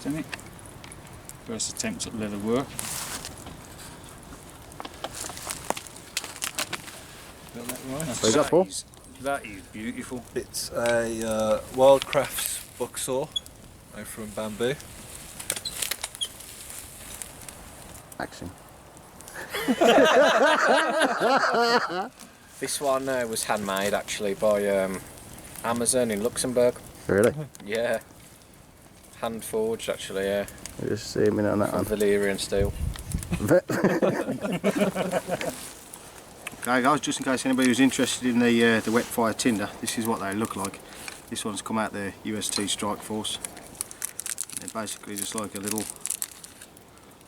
in it. First attempt at leather work. Got that right? Where's that for? That is beautiful. It's a Wildcrafts buck saw made from bamboo. Action. This one was handmade actually by Amazon in Luxembourg. Really? Yeah. Hand forged actually, yeah. Just zoom in on that From one. Valyrian steel. Okay guys, just in case anybody was interested in the wet fire tinder, this is what they look like. This one's come out the UST Strike Force. They're basically just like a little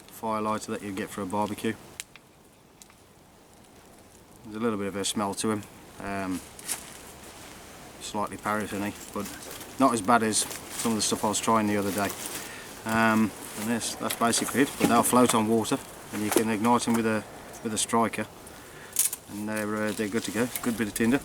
fire lighter that you get for a barbecue. There's a little bit of a smell to them, slightly paraffin-y, but not as bad as some of the stuff I was trying the other day. And that's basically it. But they'll float on water, and you can ignite them with a striker, and they're good to go. Good bit of tinder.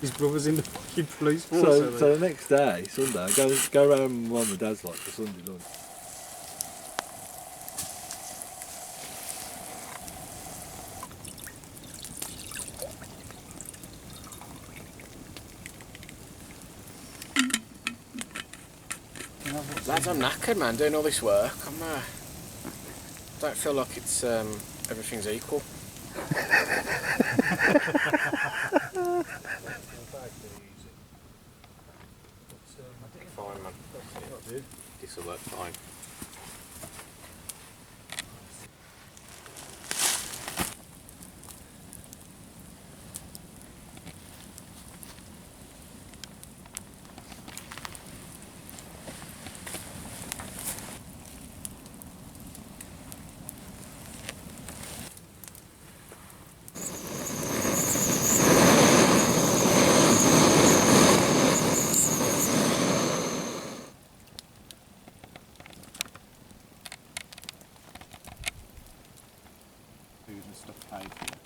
His brother's in the fucking police force. So the next day, Sunday, go around one of my dad's like for Sunday lunch. Lads, I'm knackered, man, doing all this work. Don't feel like it's everything's equal. Fine, man. This will work fine. Food and stuff paid for,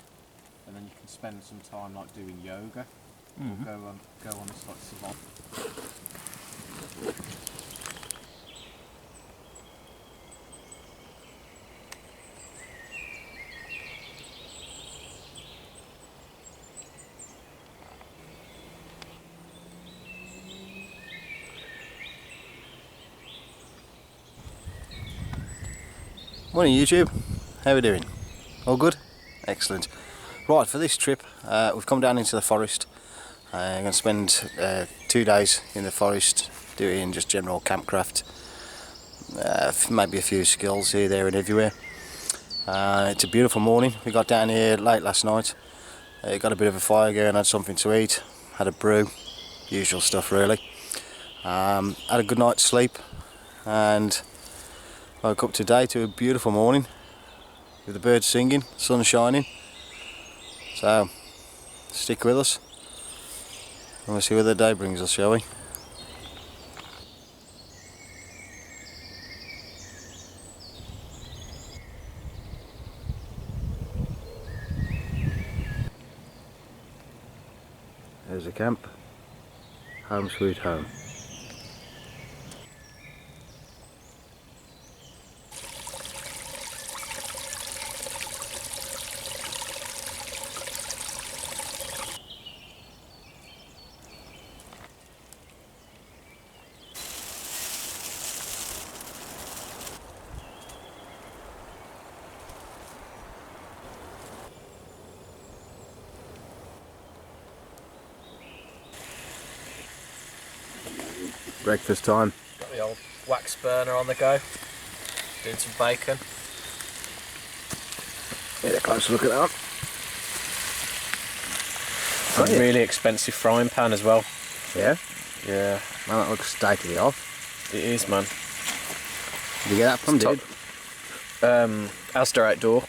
and then you can spend some time like doing yoga, or go on this like savant. Morning YouTube, how are we doing? All good? Excellent. Right, for this trip we've come down into the forest. I'm going to spend 2 days in the forest doing just general campcraft, maybe a few skills here, there and everywhere. It's a beautiful morning. We got down here late last night, got a bit of a fire going, had something to eat, had a brew, usual stuff really. Had a good night's sleep and woke up today to a beautiful morning with the birds singing, sun shining. So stick with us and we'll see where the day brings us, shall we? There's a camp. Home sweet home. Breakfast time. Got the old wax burner on the go. Doing some bacon. Get a closer look at that. A really expensive frying pan as well. Yeah? Yeah. Man, that looks state of the art. It is, man. Did you get that from, dude? Asda Outdoor.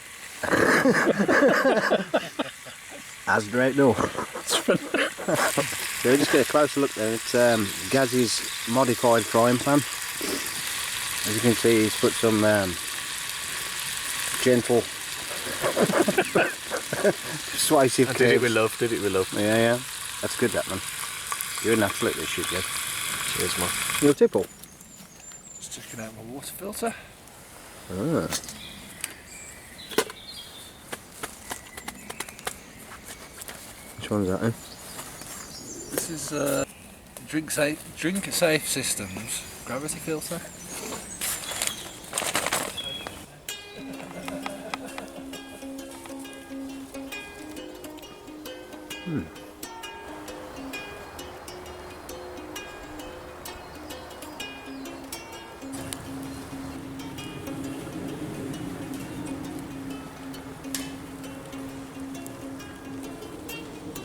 Asda Outdoor. So just get a closer look there. It's Gaz's modified frying pan. As you can see, he's put some gentle, persuasive I did it curves. with love, did it with love. Yeah, yeah. That's good, that man. You're an athlete, this shit, Jed. Cheers, man. You're a tipple. Just checking out my water filter. Ah. Which one's that, eh? This is Drink Safe Systems gravity filter.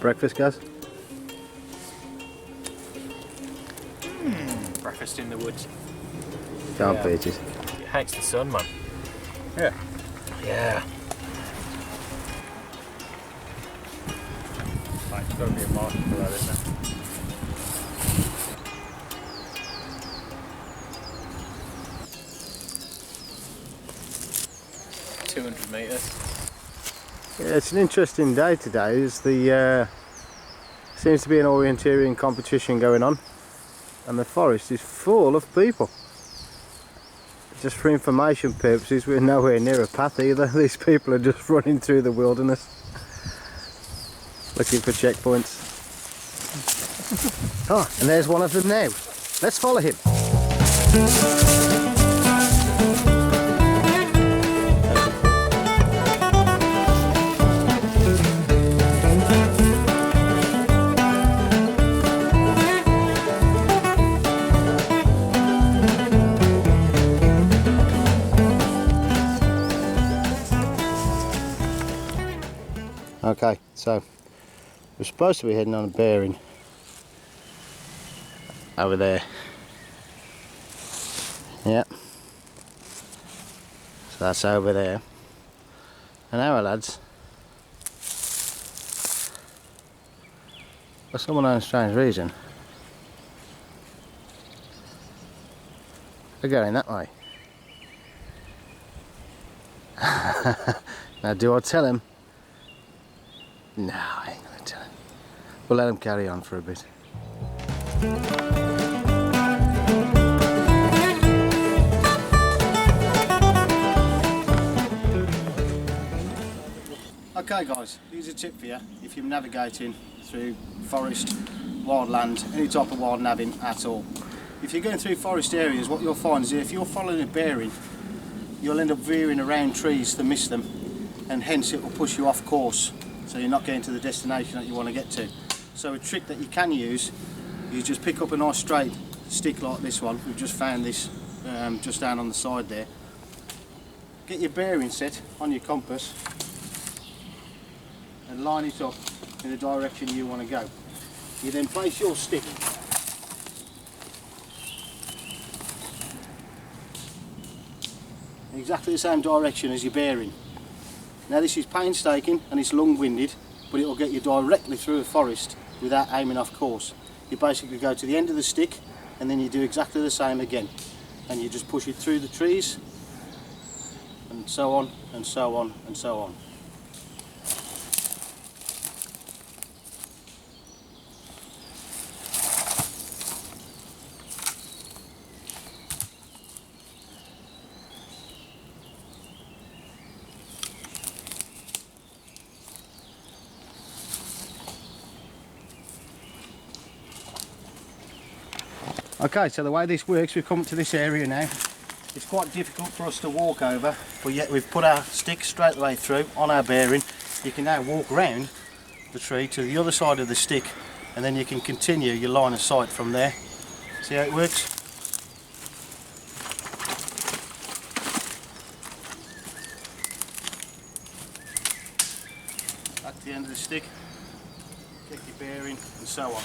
Breakfast, guys? Breakfast in the woods. Can't Yeah. beat it. It hates the sun, man. Yeah. Yeah. Right, it's got to be a market for that, isn't it? 200 metres. Yeah, it's an interesting day today. There's the seems to be an orienteering competition going on, and the forest is full of people. Just for information purposes, we're nowhere near a path either. These people are just running through the wilderness, looking for checkpoints. Oh, and there's one of them now. Let's follow him. Okay, so we're supposed to be heading on a bearing over there. Yep. So that's over there. And our lads, for some unknown strange reason, are going that way. Now, do I tell him? No, I ain't gonna tell him. We'll let him carry on for a bit. Okay guys, here's a tip for you if you're navigating through forest, wildland, any type of wild navving at all. If you're going through forest areas, what you'll find is if you're following a bearing, you'll end up veering around trees to miss them, and hence it will push you off course, so you're not getting to the destination that you want to get to. So a trick that you can use is just pick up a nice straight stick like this one. We've just found this just down on the side there. Get your bearing set on your compass and line it up in the direction you want to go. You then place your stick in exactly the same direction as your bearing. Now this is painstaking and it's long-winded, but it will get you directly through a forest without aiming off course. You basically go to the end of the stick and then you do exactly the same again, and you just push it through the trees and so on and so on and so on. Okay, so the way this works, we've come to this area now. It's quite difficult for us to walk over, but yet we've put our stick straight the way through on our bearing. You can now walk round the tree to the other side of the stick, and then you can continue your line of sight from there. See how it works? Back to the end of the stick, check your bearing, and so on.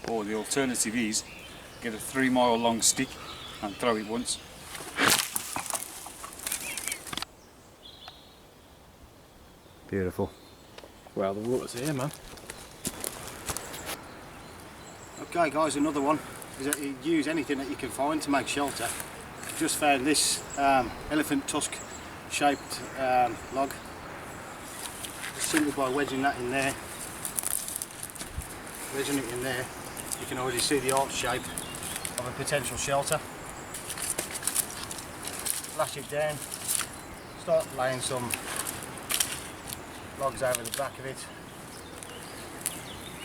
Or the alternative is get a 3 mile long stick and throw it once. Beautiful. Well, the water's here, man. Okay guys, another one is that you use anything that you can find to make shelter. Just found this elephant tusk shaped log. Just simply by wedging that in there, wedging it in there, you can already see the arch shape of a potential shelter. Lash it down, start laying some logs over the back of it.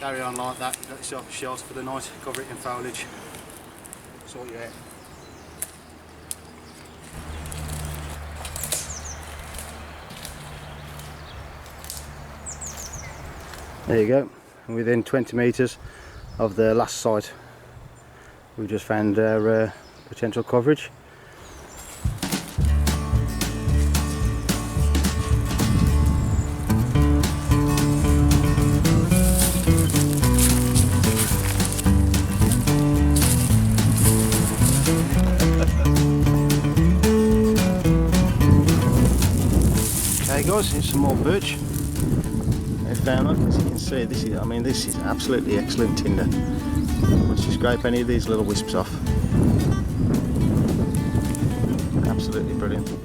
Carry on like that, let yourself a shelter for the night, cover it in foliage, sort you out. There you go, within 20 metres of the last site we just found our potential coverage. Okay guys, here's some more birch. Down, look, as you can see, this is absolutely excellent tinder. Once you scrape any of these little wisps off, absolutely brilliant. You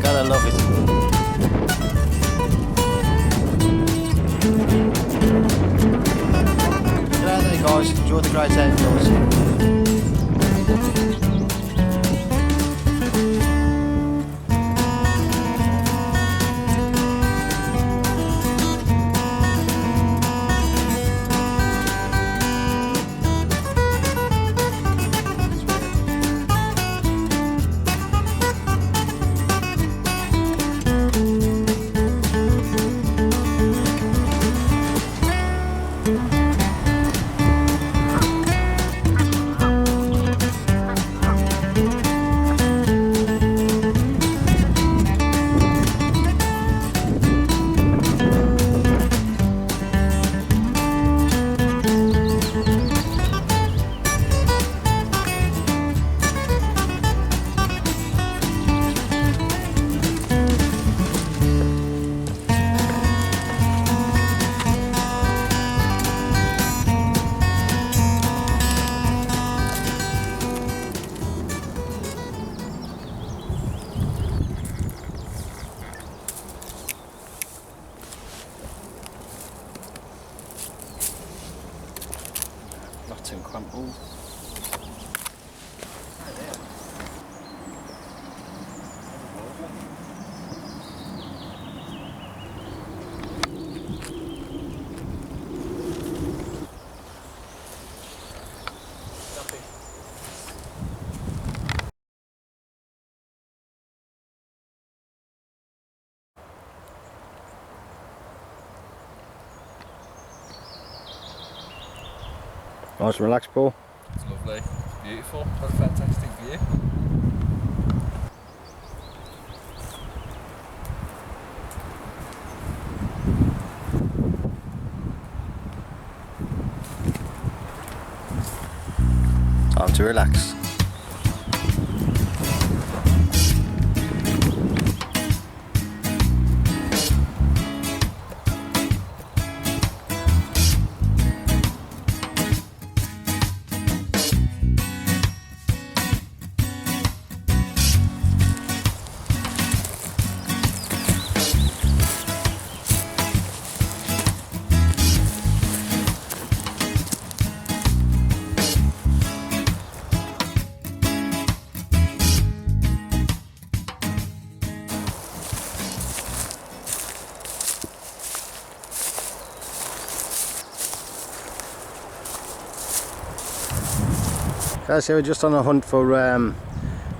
gotta love it. Guys, enjoy the great outdoors. Rotten crumpled. Nice and relaxed, Paul. It's lovely, beautiful, what a fantastic view. Time to relax. Okay, so we're just on a hunt for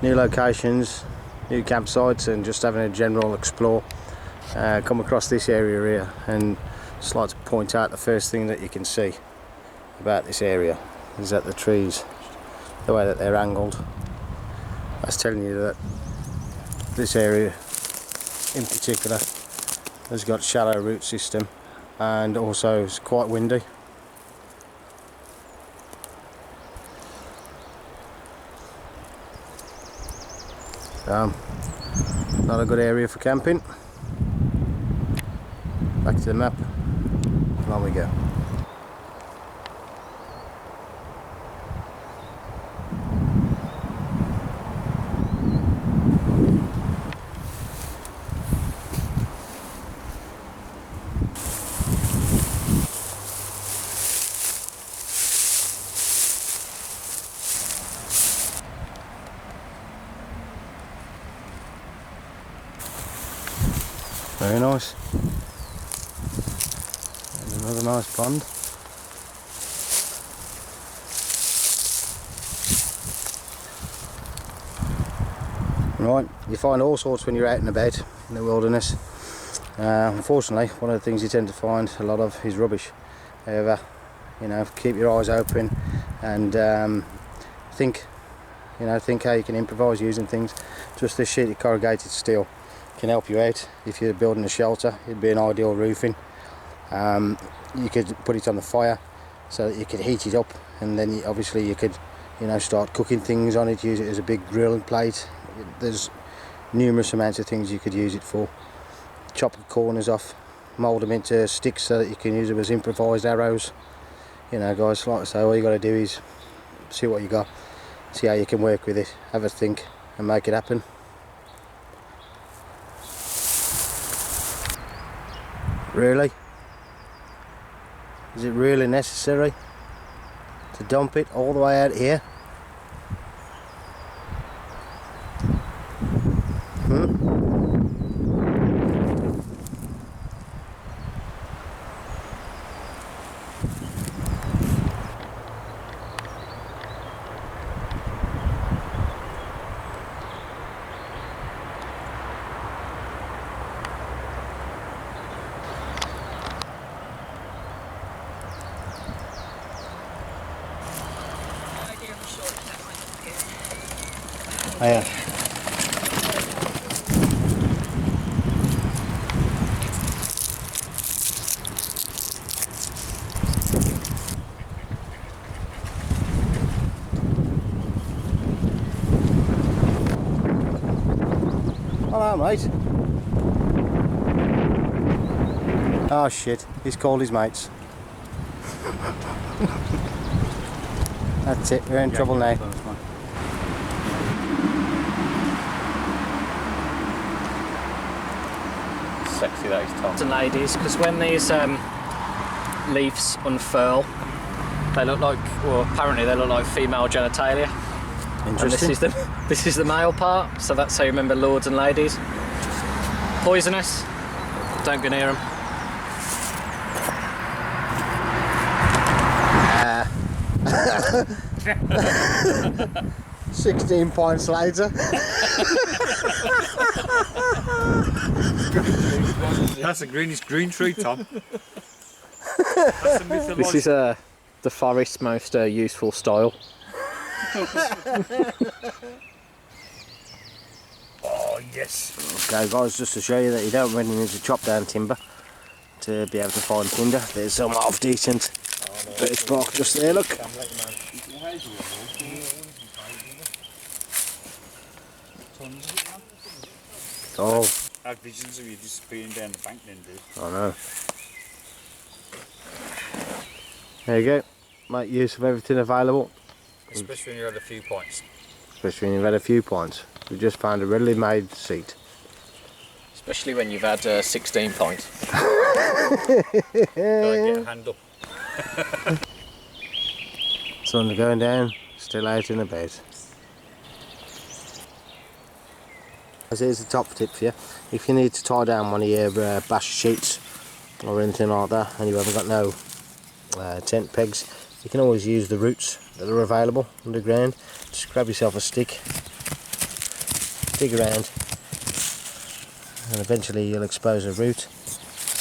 new locations, new campsites, and just having a general explore. Come across this area here, and just like to point out the first thing that you can see about this area is that the trees, the way that they're angled, that's telling you that this area in particular has got shallow root system, and also it's quite windy. Not a good area for camping. Back to the map. On we go. Very nice. And another nice pond. Right, you find all sorts when you're out and about in the wilderness. Unfortunately, one of the things you tend to find a lot of is rubbish. However, you know, keep your eyes open and think how you can improvise using things. Just this sheet of corrugated steel can help you out. If you're building a shelter, it'd be an ideal roofing. You could put it on the fire so that you could heat it up, and then obviously you could, you know, start cooking things on it, use it as a big grilling plate. There's numerous amounts of things you could use it for. Chop the corners off, mould them into sticks so that you can use them as improvised arrows. You know, guys, like I say, all you got to do is see what you got, see how you can work with it, have a think and make it happen. Really? Is it really necessary to dump it all the way out here? Oh, yeah. Hello, mate. Oh shit, he's called his mates. That's it, we're in trouble now. Sexy that is, Tom. And ladies, because when these leaves unfurl, they look like, well, apparently they look like female genitalia. Interesting. And this is the male part, so that's how you remember lords and ladies. Poisonous. Don't go near them. 16 pints later. That's a green tree, Tom. That's a mythological. This is the forest's most useful style. Oh yes. Okay guys, just to show you that you don't really need to chop down timber to be able to find tinder. There's some half decent birch bark just there, look. Oh, I have visions of you disappearing down the bank then, dude. I know. There you go. Make use of everything available. Especially when you're at a few points. Especially when you've had a few points. We've just found a readily made seat. Especially when you've had 16 points. Gotta get a hand up. Sun going down, still out and about. Here's the top tip for you. If you need to tie down one of your bash sheets or anything like that and you haven't got no tent pegs, you can always use the roots that are available underground. Just grab yourself a stick, dig around, and eventually you'll expose a root.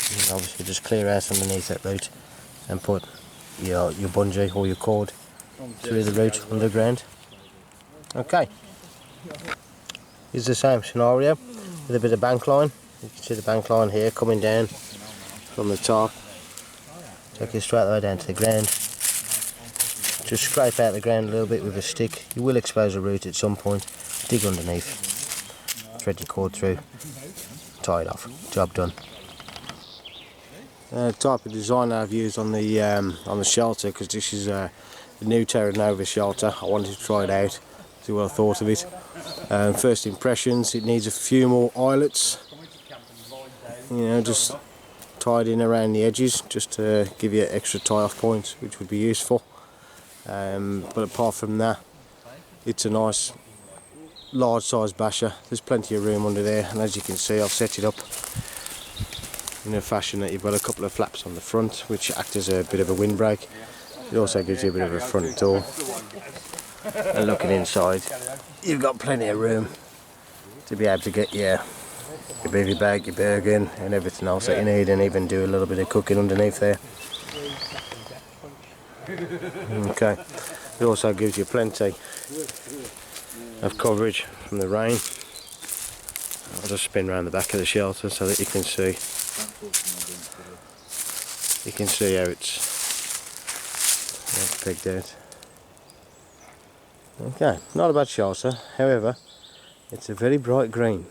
You can obviously just clear out underneath that root and put your bungee or your cord through the root underground. Okay. It's the same scenario with a bit of bank line. You can see the bank line here coming down from the top. Take it straight the way down to the ground. Just scrape out the ground a little bit with a stick. You will expose a root at some point. Dig underneath thread your cord through, tie it off, job done. Type of design I've used on the shelter, because this is a new Terra Nova shelter. I wanted to try it out, see what I thought of it. First impressions, it needs a few more eyelets, you know, just tied in around the edges, just to give you extra tie-off points, which would be useful. But apart from that, it's a nice large size basher. There's plenty of room under there, and as you can see, I've set it up in a fashion that you've got a couple of flaps on the front which act as a bit of a windbreak. It also gives you a bit of a front door, and looking inside, you've got plenty of room to be able to get your bivvy bag, your bergen and everything else that you need, and even do a little bit of cooking underneath there. Okay, it also gives you plenty of coverage from the rain. I'll just spin around the back of the shelter so that you can see how it's pegged out. Okay, not a bad shelter, however it's a very bright green.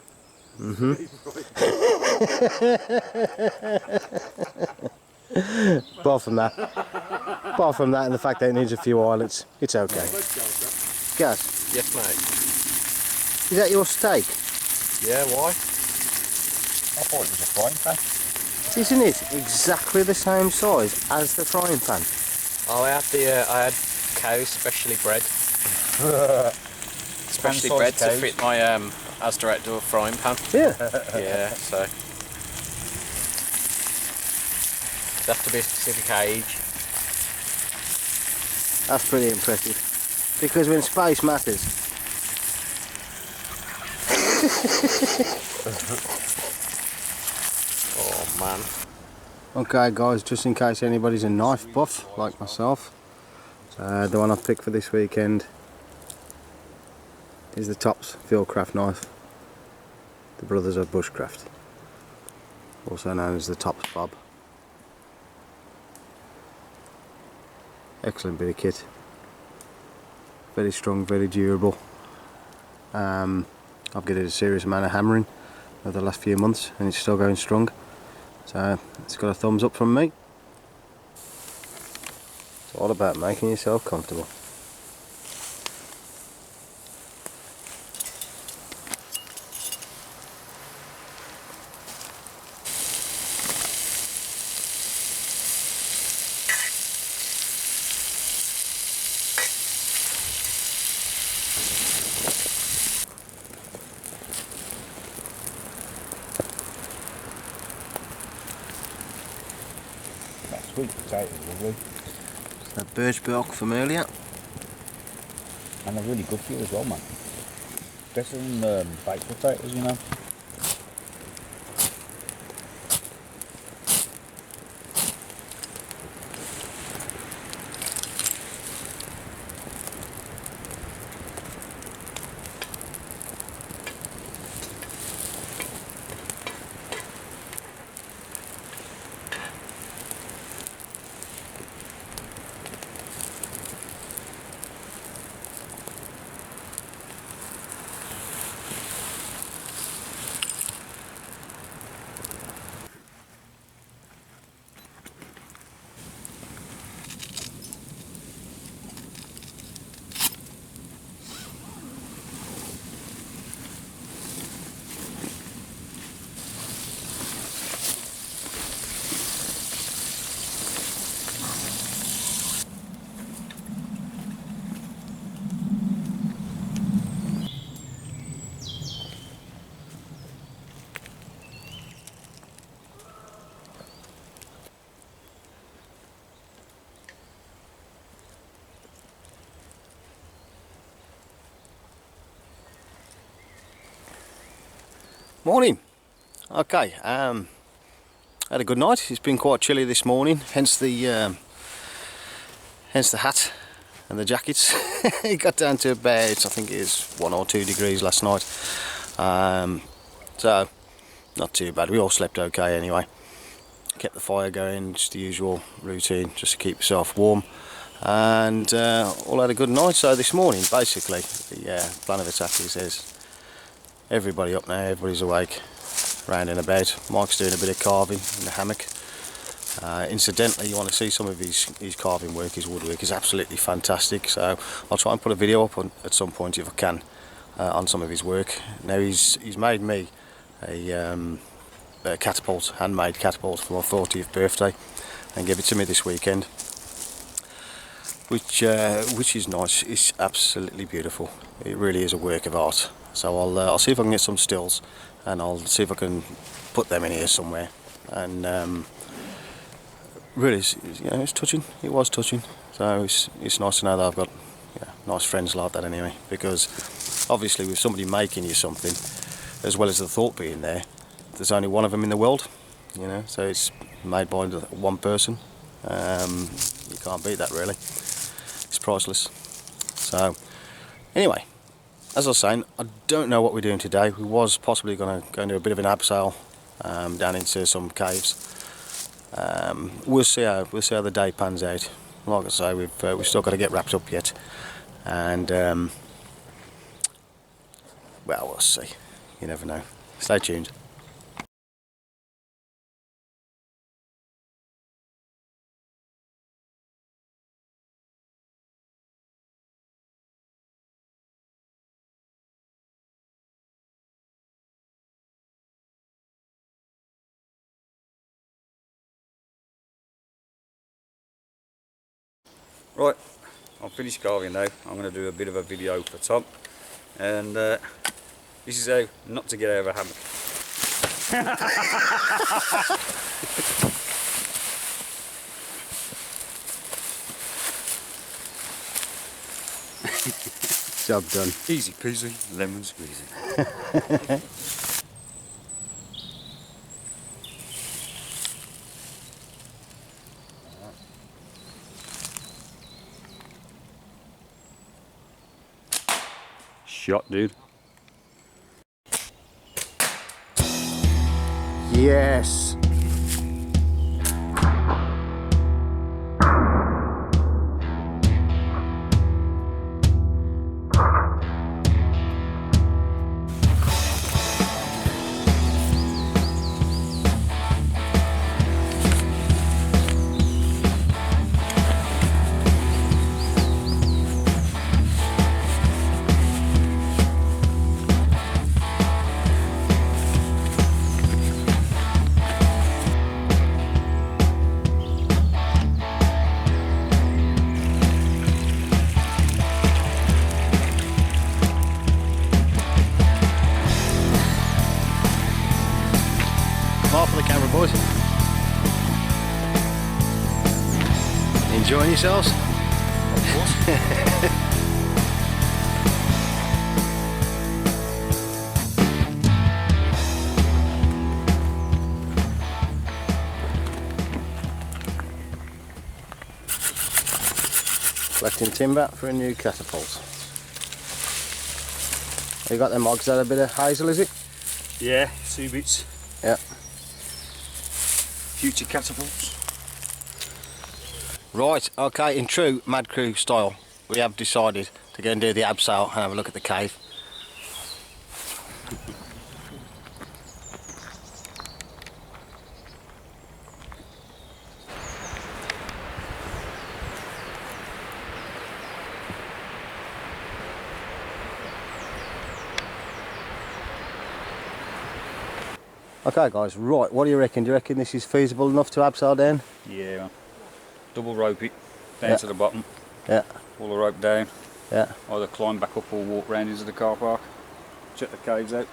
Apart from that and the fact that it needs a few eyelets, it's okay. Gaz? Yes, mate. Is that your steak? Yeah, why? I thought it was a frying pan. Isn't it exactly the same size as the frying pan? Oh, I had cows specially bred. Specially bred to fit my Asda outdoor frying pan. Yeah. Yeah, so they have to be a specific age. That's pretty impressive. Because when space matters. Oh man. Okay guys, just in case anybody's a knife buff like myself, the one I've picked for this weekend is the Tops Fieldcraft knife, the brothers of Bushcraft, also known as the Tops Bob. Excellent bit of kit, very strong, very durable. I've given it a serious amount of hammering over the last few months and it's still going strong, so it's got a thumbs up from me. It's all about making yourself comfortable. Sweet potatoes, lovely. That birch bark from earlier. And they're really good for you as well, man. Better than baked potatoes, you know. Morning. Okay, had a good night. It's been quite chilly this morning, hence the hat and the jackets. It got down to about, I think it is 1 or 2 degrees last night, so not too bad. We all slept okay anyway. Kept the fire going, just the usual routine, just to keep yourself warm, and all had a good night. So this morning, basically, the plan of attack is everybody up now, everybody's awake, round and about. Mike's doing a bit of carving in the hammock. Incidentally, you want to see some of his carving work, his woodwork is absolutely fantastic, so I'll try and put a video up at some point if I can on some of his work. Now he's made me a catapult, handmade catapult for my 40th birthday, and gave it to me this weekend, which is nice. It's absolutely beautiful. It really is a work of art. So I'll see if I can get some stills, and I'll see if I can put them in here somewhere. And really, it's touching. It was touching. So it's nice to know that I've got nice friends like that anyway. Because obviously, with somebody making you something, as well as the thought being there, there's only one of them in the world. So it's made by one person. You can't beat that, really. It's priceless. So anyway, as I was saying, I don't know what we're doing today. We was possibly going to go and do a bit of an abseil down into some caves. We'll see how the day pans out. Like I say, we've still got to get wrapped up yet, and well, we'll see. You never know. Stay tuned. Right, I'm finished carving now. I'm going to do a bit of a video for Tom, and this is how not to get out of a hammock. Job done. Easy peasy, lemon squeezy. Shot, dude. Yes. Smile for the camera, boys. Enjoying yourselves? Of course. Collecting timber for a new catapult. You got them mogs, that a bit of hazel, is it? Yeah, 2 bits. Yeah. Future catapults. Right, okay, in true Mad Crew style, we have decided to go and do the abseil and have a look at the cave. Okay guys, right, what do you reckon? Do you reckon this is feasible enough to abseil down? Yeah, man. Double rope it down to the bottom. Yeah. Pull the rope down. Yeah. Either climb back up or walk round into the car park. Check the caves out.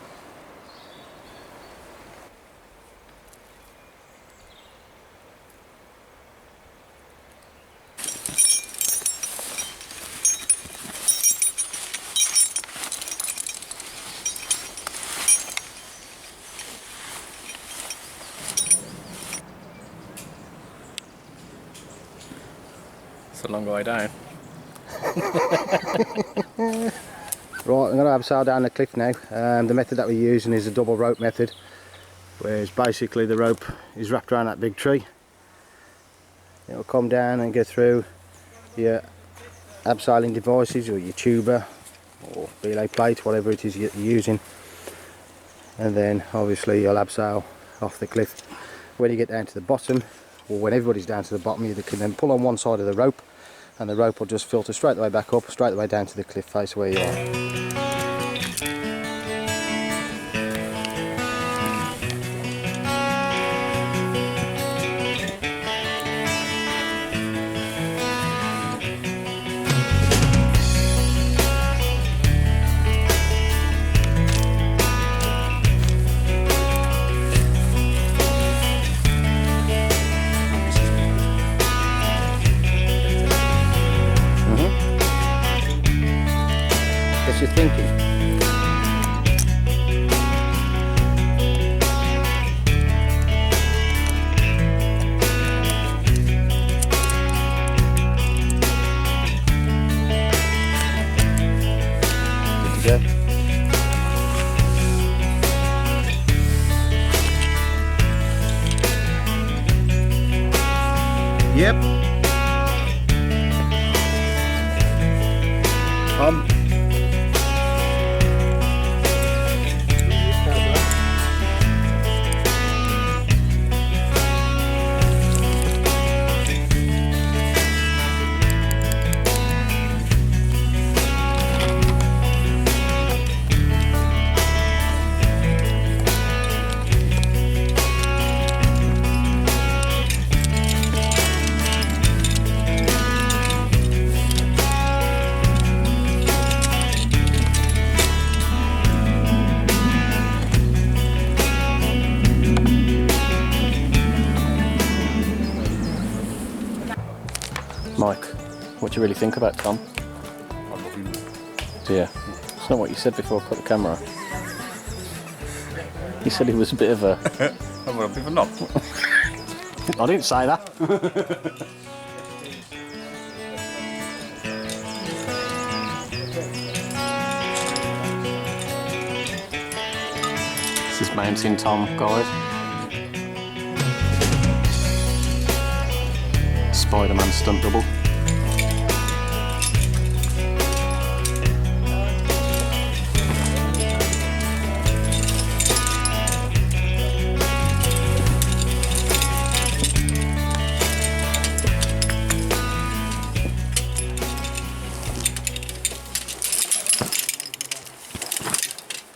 It's a long way down. Right, I'm going to abseil down the cliff now. The method that we're using is a double rope method, whereas basically the rope is wrapped around that big tree. It'll come down and go through your abseiling devices, or your tuber or belay plate, whatever it is you're using, and then obviously you'll abseil off the cliff. When you get down to the bottom, or when everybody's down to the bottom, you can then pull on one side of the rope, and the rope will just filter straight the way back up, straight the way down to the cliff face where you are. You're thinking. Good to go. Yep. Mike, what do you really think about Tom? I love him. Yeah. It's not what you said before I put the camera on. You said he was a bit of a... I'm a bit of a knob. I didn't say that. This is Mountain Tom, guys. Spider-Man stunt double.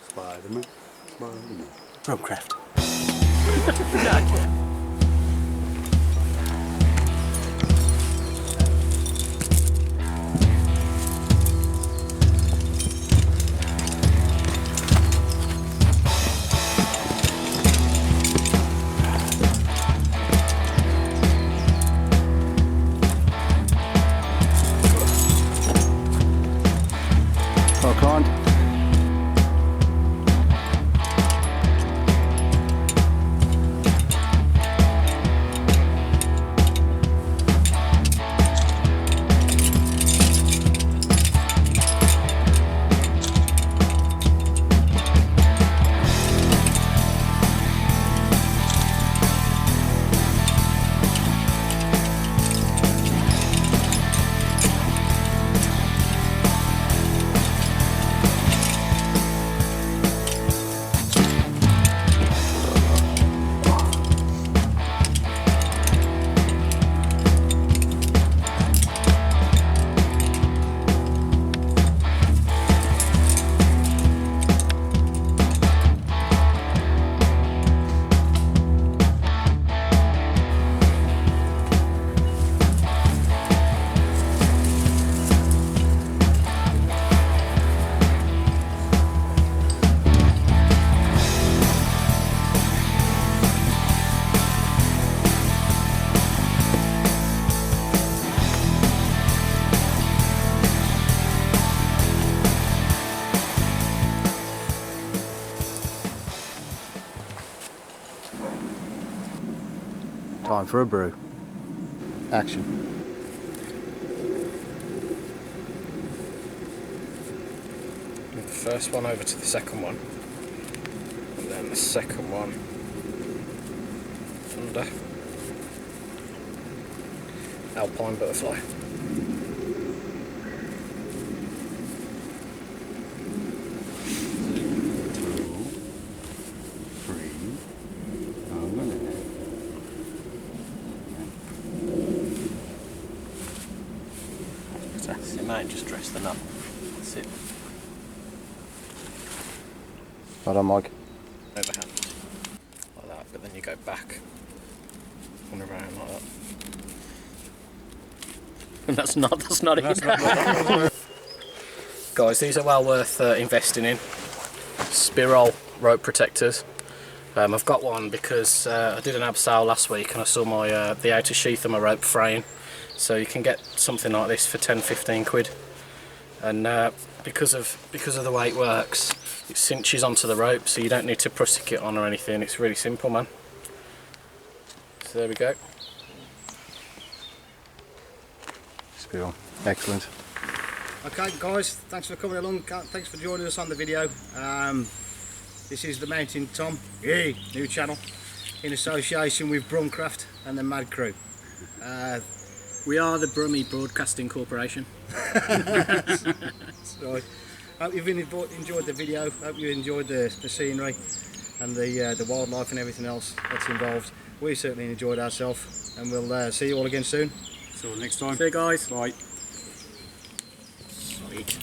Spider-Man. Spider-Man. Bushcraft. Well climbed. Time for a brew. Action. Move the first one over to the second one, and then the second one under. Alpine butterfly. and just dress the knot. That's it. Hold on, Mike. Overhand. Like that, but then you go back and around like that. And that's not it. Guys, these are well worth investing in. Spiral rope protectors. I've got one because I did an abseil last week and I saw my the outer sheath of my rope fraying. So you can get something like this for 10-15 quid. And because of the way it works, it cinches onto the rope, so you don't need to prusik it on or anything. It's really simple, man. So there we go. Spiral. Excellent. Okay guys, thanks for coming along, thanks for joining us on the video. This is the Mountain Tom, new channel, in association with Bushcraft and the Mad Crew. We are the Brummie Broadcasting Corporation. So, hope you've enjoyed the video, hope you enjoyed the scenery and the wildlife and everything else that's involved. We certainly enjoyed ourselves, and we'll see you all again soon. So next time. See you guys. Bye. Sweet.